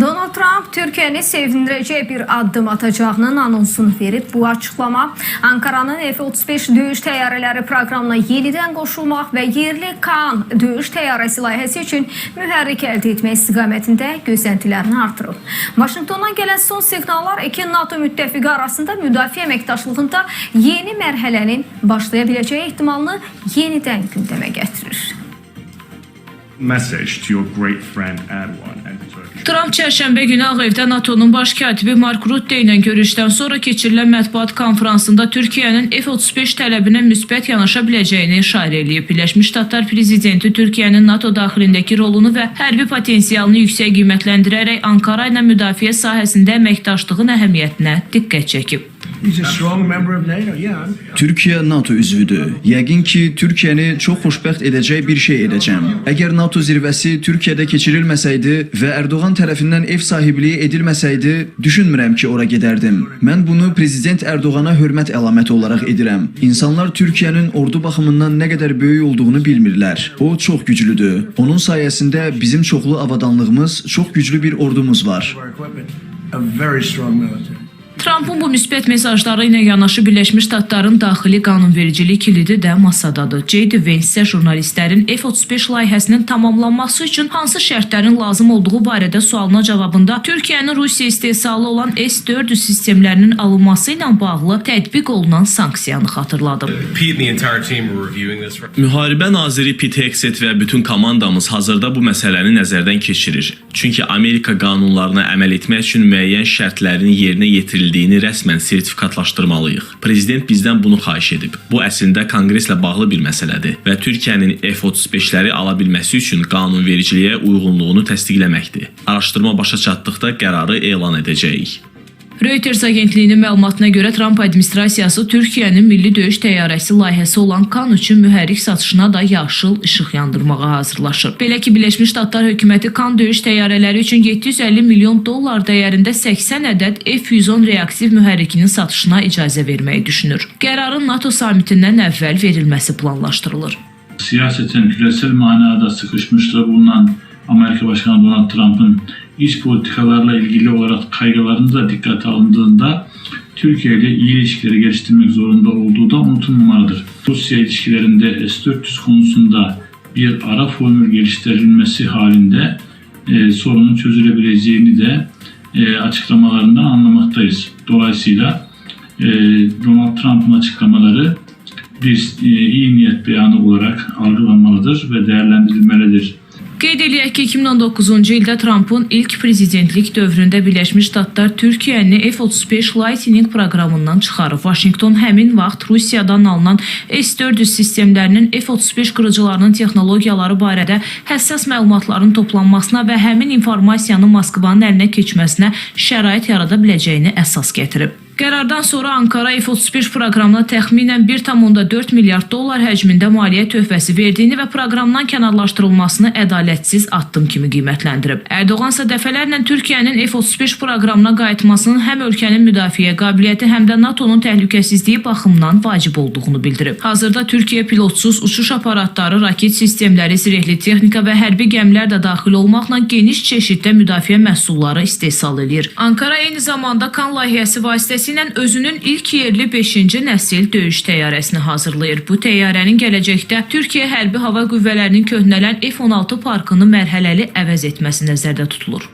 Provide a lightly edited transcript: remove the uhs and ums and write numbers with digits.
Donald Trump Türkiye'ni sevindireceği bir adım atacağının anonsunu verib. Bu açıklama Ankara'nın F-35 döyüş təyyarələri proqramına yeniden qoşulmaq və yerli Kaan döyüş təyyarəsi layihəsi üçün mühərrik əldə etmək istiqamətində gözləntilərini artırıb. Vaşinqtondan gələn son siqnallar iki NATO müttəfiqi arasında müdafiə əməkdaşlığında yeni mərhələnin başlaya biləcəyi ehtimalını yenidən gündəmə gətirir. Trump çərşənbə günü Ağ Evdə NATO'nun baş katibi Mark Rutte ilə görüşdən sonra keçirilən mətbuat konfransında Türkiyənin F-35 tələbinə müsbət yanaşa biləcəyini işarə edib. Birləşmiş Ştatlar prezidenti Türkiyənin NATO daxilindəki rolunu və hərbi potensialını yüksək qiymətləndirərək Ankara ilə müdafiə sahəsində əməkdaşlığın əhəmiyyətinə diqqət çəkib. Türkiye NATO üzvüdür. Yəqin ki, Türkiyəni çox xoşbəxt edəcək bir şey edəcəm. Əgər NATO zirvəsi Türkiyədə keçirilməsəydi və Erdoğan tərəfindən ev sahibliyi edilməsəydi, düşünmürəm ki, ora gedərdim. Mən bunu Prezident Erdoğana hörmət əlaməti olaraq edirəm. İnsanlar Türkiyənin ordu baxımından nə qədər böyük olduğunu bilmirlər. O çox güclüdür. Onun sayəsində bizim çoxlu avadanlığımız, çox güclü bir ordumuz var. Trump'ın bu müsbət mesajları ilə yanaşı Birləşmiş Ştatların daxili qanunvericilik kilidi də masadadır. J.D. Vance isə jurnalistlərin F-35 layihəsinin tamamlanması üçün hansı şərtlərin lazım olduğu barədə sualına cavabında Türkiyənin Rusiya istehsalı olan S-400 sistemlərinin alınması ilə bağlı tətbiq olunan sanksiyanı xatırladı. Müharibə naziri Pete Hegseth və bütün komandamız hazırda bu məsələni nəzərdən keçirir. Çünki Amerika qanunlarına əməl etmək üçün müəyyən şərtlərin yerinə yetirildiyini rəsmən sertifikatlaşdırmalıyıq. Prezident bizdən bunu xahiş edib. Bu əslində konqreslə bağlı bir məsələdir və Türkiyənin F-35'ləri ala bilməsi üçün qanunvericiliyə uyğunluğunu təsdiqləməkdir. Araşdırma başa çatdıqda qərarı elan edəcəyik. Reuters agentliyinin məlumatına görə Trump administrasiyası Türkiyənin milli döyüş təyyarəsi layihəsi olan Kaan üçün mühərrik satışına da yaşıl işıq yandırmağa hazırlaşır. Belə ki, Birləşmiş Ştatlar hökuməti Kaan döyüş təyyarələri üçün 750 milyon dollar dəyərində 80 ədəd F-110 reaktiv mühərrikinin satışına icazə verməyi düşünür. Qərarın NATO samitindən əvvəl verilməsi planlaşdırılır. Siyaseten küresel manada sıkışmışta bulunan Amerika Başkanı Donald Trump'ın iç politikalarla ilgili olarak kaygılarını da dikkate alındığında Türkiye ile iyi ilişkileri geliştirmek zorunda olduğu da unutulmamalıdır. Rusya ilişkilerinde S-400 konusunda bir ara formül geliştirilmesi halinde sorunun çözülebileceğini de açıklamalarından anlamaktayız. Dolayısıyla Donald Trump'ın açıklamaları bir iyi niyet beyanı olarak algılanmalıdır ve değerlendirilmelidir. Qeyd eləyək ki, 2019-cu ildə Trump'ın ilk prezidentlik dövründə Birləşmiş Ştatlar Türkiyəni F-35 Lightning proqramından çıxarıb. Vaşinqton həmin vaxt Rusiyadan alınan S-400 sistemlərinin F-35 qırıcılarının texnologiyaları barədə həssas məlumatların toplanmasına və həmin informasiyanın Moskvanın əlinə keçməsinə şərait yarada biləcəyini əsas gətirib. Qərardan sonra Ankara F-35 proqramına təxminən 1,4 milyard dollar həcmində maliyyə töhfəsi verdiyini və proqramdan kənarlaşdırılmasını ədalətsiz addım kimi qiymətləndirib. Erdoğan isə dəfələrlə Türkiyənin F-35 proqramına qayıtmasının həm ölkənin müdafiə qabiliyyəti, həm də NATO'nun təhlükəsizliyi baxımından vacib olduğunu bildirib. Hazırda Türkiyə pilotsuz uçuş aparatları, raket sistemləri, zirehli texnika və hərbi gəmilər də daxil olmaqla geniş çeşiddə müdafiə məhsulları istehsal edir. Ankara eyni zamanda Kaan layihəsi vasitəsilə özünün ilk yerli 5-ci nəsil döyüş təyyarəsini hazırlayır. Bu təyyarənin gələcəkdə Türkiyə Hərbi Hava Qüvvələrinin köhnələn F-16 parkını mərhələli əvəz etməsi nəzərdə tutulur.